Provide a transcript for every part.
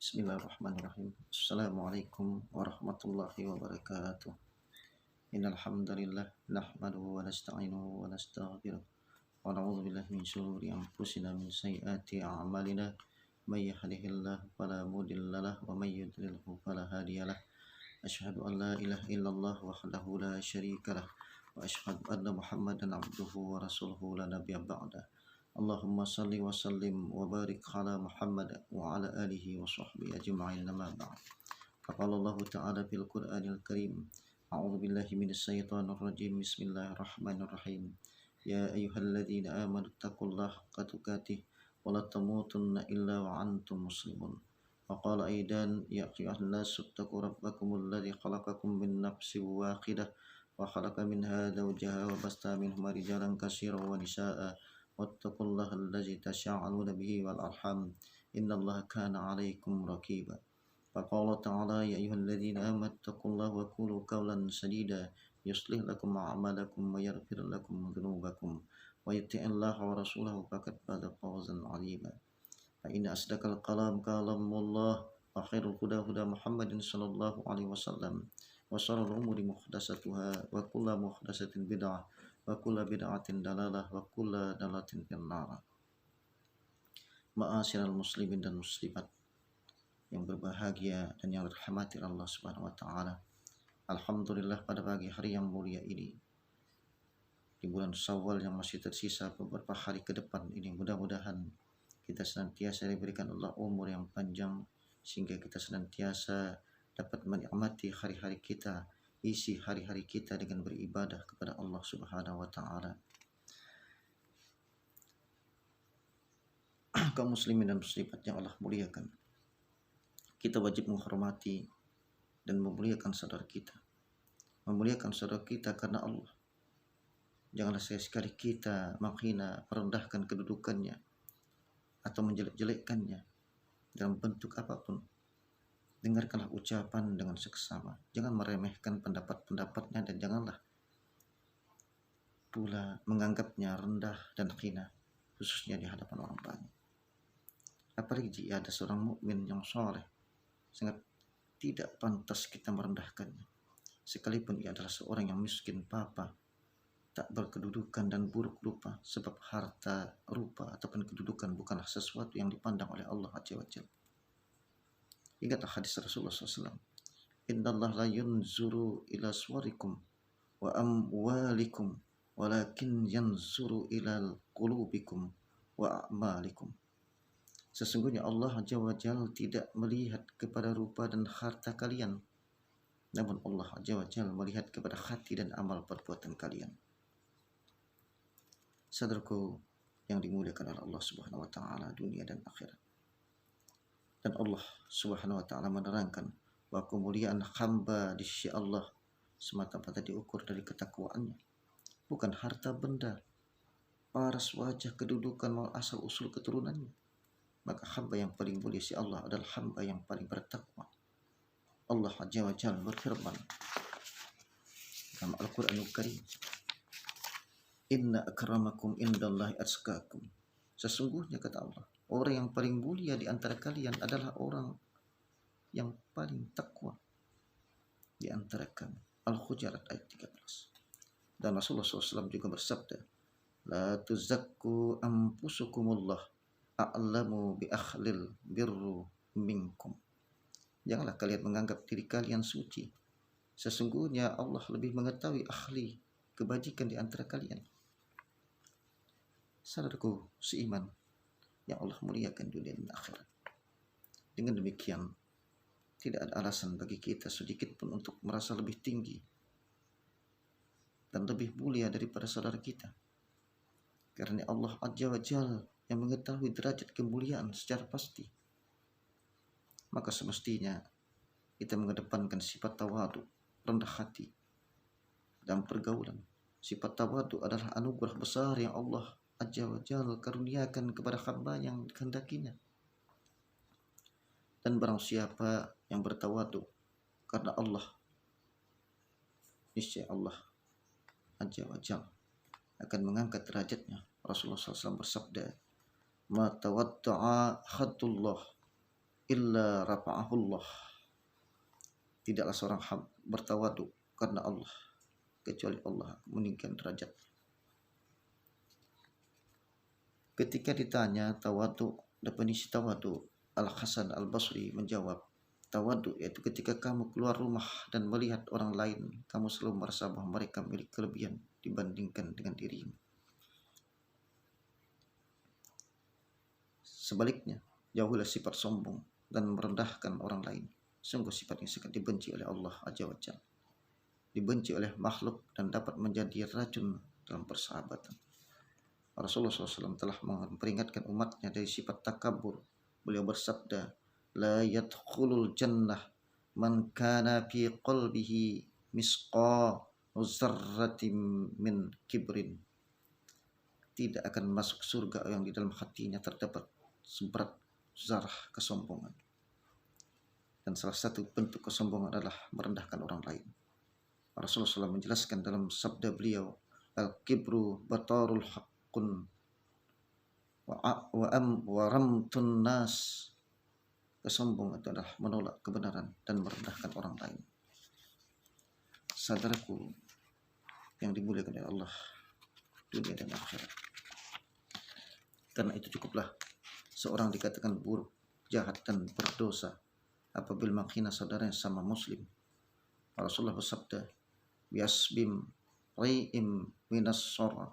Bismillahirrahmanirrahim. Assalamualaikum warahmatullahi wabarakatuh. Innal hamdalillah nahmaduhu wa nasta'inuhu wa nastaghfiruh wa na'udzu billahi min shururi anfusina min sayyiati a'malina may yahdihillahu fala mudilla lahu wa may yudlilhu fala hadiyalah. Asyhadu an la ilaha illallah wahdahu la syarika lah wa asyhadu anna Muhammadan abduhu wa rasuluhu la nabiyya ba'da. Allahumma salli wa sallim wa barik ala Muhammad wa ala alihi wa sahbihi ajma'in amma ba'd. Faqala Allah ta'ala fil Qur'anil Karim. A'udzu billahi minasy syaithanir rajim. Bismillahirrahmanirrahim. Ya ayyuhalladzina amanu taqullaha haqqa tuqatih wa la tamutunna illa wa antum muslimun. Faqala aidan ya ayyuhan nasu taqu rabbakumul ladzi khalaqakum min nafsin wahidah wa khalaqa minha zawjaha wa basta minhuma rijalan katsiran wa nisaa'a واتقوا الله الذي تساءلون به والأرحام إن الله كان عليكم رقيبا فقال تعالى يا أيها الذين آمنوا اتقوا الله وقولوا قولا سديدا يصلح لكم أعمالكم ويغفر لكم ذنوبكم ويطع الله ورسوله فقد فاز فوزا عظيما فإن أصدق الكلام كلام الله وخير الهدى هدى محمد صلى الله عليه وسلم وشر الأمور محدثاتها وكل محدثة بدعة wa kullu bid'atin dalalah wa kullu dalatin finnar. Ma'asyiral muslimin dan muslimat yang berbahagia dan yang dirahmati Allah Subhanahu wa taala. Alhamdulillah pada pagi hari yang mulia ini di bulan Syawal yang masih tersisa beberapa hari ke depan ini, mudah-mudahan kita senantiasa diberikan Allah umur yang panjang sehingga kita senantiasa dapat menikmati hari-hari kita, isi hari-hari kita dengan beribadah kepada Allah Subhanahu wa taala. Kaum muslimin dan muslimat yang Allah muliakan, kita wajib menghormati dan memuliakan saudara kita. Memuliakan saudara kita karena Allah. Janganlah sekali-sekali kita menghina, merendahkan kedudukannya atau menjelek-jelekkannya dalam bentuk apapun. Dengarkanlah ucapan dengan seksama. Jangan meremehkan pendapat-pendapatnya dan janganlah pula menganggapnya rendah dan hina, khususnya di hadapan orang banyak. Apalagi jika ada seorang mukmin yang saleh, sangat tidak pantas kita merendahkannya. Sekalipun ia adalah seorang yang miskin papa, tak berkedudukan dan buruk rupa, sebab harta, rupa ataupun kedudukan bukanlah sesuatu yang dipandang oleh Allah Azza wa Jalla. Ingatlah hadis Rasulullah SAW. Inna Allah la yunzuru ila suwarikum wa amwalikum walakin yanzuru ila qulubikum wa a'malikum. Sesungguhnya Allah Azza wa Jalla tidak melihat kepada rupa dan harta kalian, namun Allah Azza wa Jalla melihat kepada hati dan amal perbuatan kalian. Saudaraku yang dimuliakan oleh Allah Subhanahu wa taala dunia dan akhirat. Dan Allah Subhanahu wa taala menerangkan bahwa kemuliaan hamba di sisi Allah semata-mata diukur dari ketakwaannya, bukan harta benda, paras wajah, kedudukan maupun asal usul keturunannya. Maka hamba yang paling mulia di sisi Allah adalah hamba yang paling bertakwa. Allah Azza wa Jalla berfirman dalam Al-Qur'anul Karim, Inna akramakum indallahi atqakum. Sesungguhnya kata Allah, orang yang paling mulia di antara kalian adalah orang yang paling takwa di antara kami. Al-Hujurat ayat 13. Dan Rasulullah SAW juga bersabda, La tuzakku anfusukumullah a'lamu bi akhlil birru minkum. Janganlah kalian menganggap diri kalian suci. Sesungguhnya Allah lebih mengetahui ahli kebajikan di antara kalian. Saudaraku seiman yang Allah muliakan dunia dan akhirat. Dengan demikian, tidak ada alasan bagi kita sedikit pun untuk merasa lebih tinggi dan lebih mulia daripada saudara kita. Karena Allah Azza wa Jalla yang mengetahui derajat kemuliaan secara pasti. Maka semestinya kita mengedepankan sifat tawadu, rendah hati dalam pergaulan. Sifat tawadu adalah anugerah besar yang Allah Azza wa Jalla karuniakan kepada hamba yang dikehendakinya. Dan barang siapa yang bertawadu karena Allah, niscaya Allah Azza wa Jalla akan mengangkat derajatnya. Rasulullah SAW bersabda, Ma tawadda'a khaddullah illa rafa'ahullah. Tidaklah seorang bertawadu karena Allah kecuali Allah meninggikan derajat. Ketika ditanya tawadu, definisi tawadu, Al-Hasan Al-Basri menjawab, tawadu yaitu ketika kamu keluar rumah dan melihat orang lain, kamu selalu merasa bahwa mereka memiliki kelebihan dibandingkan dengan dirimu. Sebaliknya, jauhilah sifat sombong dan merendahkan orang lain. Sungguh sifat ini sangat dibenci oleh Allah Azza wa Jalla, dibenci oleh makhluk dan dapat menjadi racun dalam persahabatan. Rasulullah SAW telah memperingatkan umatnya dari sifat takabur. Beliau bersabda, la yadkhulul jannah man kana fi qalbihi misqalu dzarratin min kibrin. Tidak akan masuk surga yang di dalam hatinya terdapat seberat zarah kesombongan. Dan salah satu bentuk kesombongan adalah merendahkan orang lain. Rasulullah SAW menjelaskan dalam sabda beliau, al-kibru batarul haqqun wa ramtun nas. Kesombongan itu adalah menolak kebenaran dan merendahkan orang lain. Saudaraku yang dimuliakan oleh Allah dunia dan akhirat. Karena itu cukuplah seorang dikatakan buruk, jahat dan berdosa apabila menghina saudaranya sama muslim. Rasulullah bersabda, yasbim ri'im minas sara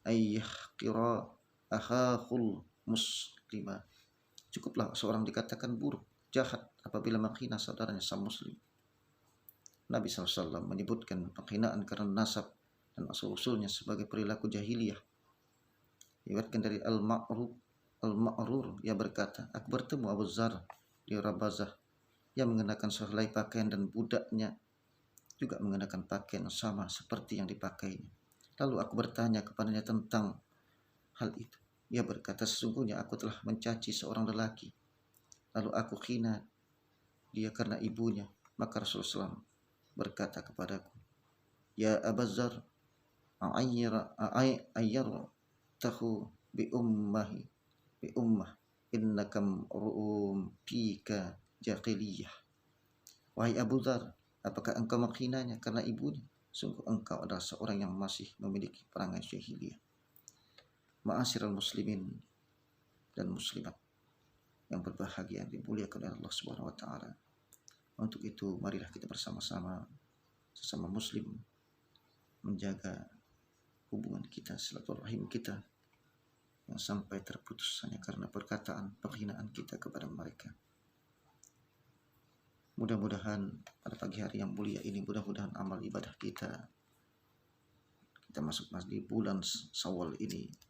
ayyahqira akhahul muslima. Cukuplah seorang dikatakan buruk, jahat apabila menghina saudaranya sama muslim. Nabi SAW menyebutkan penghinaan karena nasab dan asal-usulnya sebagai perilaku jahiliyah. Diriwayatkan dari Al-Ma'rur, ia berkata, aku bertemu Abu Dzar di Rabazah yang mengenakan sehelai pakaian dan budaknya juga mengenakan pakaian sama seperti yang dipakainya. Lalu aku bertanya kepadanya tentang hal itu. Ia berkata, sesungguhnya aku telah mencaci seorang lelaki. Lalu aku hina dia karena ibunya. Maka Rasulullah SAW berkata kepadaku, ya Abu Dzar, ayyartahu bi ummah innakam ru'um fika jahiliyah. Wahai Abu Dzar, apakah engkau menghinanya karena ibunya? Sungguh engkau adalah seorang yang masih memiliki perangai jahiliyah. Ma'asyiral muslimin dan muslimat yang berbahagia yang dimuliakan oleh Allah Subhanahu wa taala. Untuk itu marilah kita bersama-sama sesama muslim menjaga hubungan kita, silaturahim kita yang sampai terputus hanya karena perkataan penghinaan kita kepada mereka. Mudah-mudahan pada pagi hari yang mulia ini, mudah-mudahan amal ibadah kita masuk di bulan Syawal ini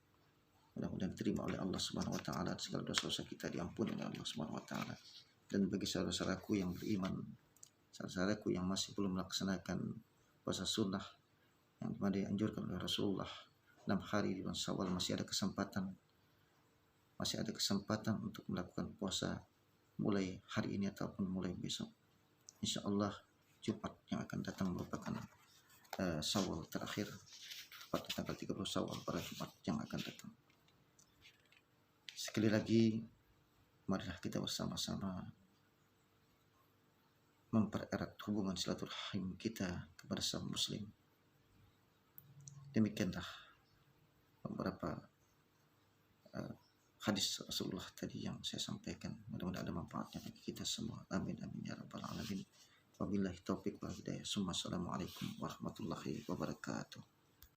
mudah-mudahan diterima oleh Allah Subhanahu wa taala, segala dosa-dosa kita diampuni oleh Allah Subhanahu wa taala. Dan bagi saudara-saudaraku yang beriman, saudara-saudaraku yang masih belum melaksanakan puasa sunnah yang dimana dianjurkan oleh Rasulullah 6 hari di bulan Syawal, masih ada kesempatan untuk melakukan puasa mulai hari ini ataupun mulai besok. Insya Allah Jumat yang akan datang merupakan Syawal terakhir pada tanggal 30 Syawal pada Jumat yang akan datang. Sekali lagi, marilah kita bersama-sama mempererat hubungan silaturahim kita kepada sesama muslim. Demikianlah beberapa hadis Rasulullah tadi yang saya sampaikan. Mudah-mudahan ada manfaatnya bagi kita semua. Amin amin ya rabbal alamin. Wabillahi taufiq wal hidayah. Assalamualaikum warahmatullahi wabarakatuh.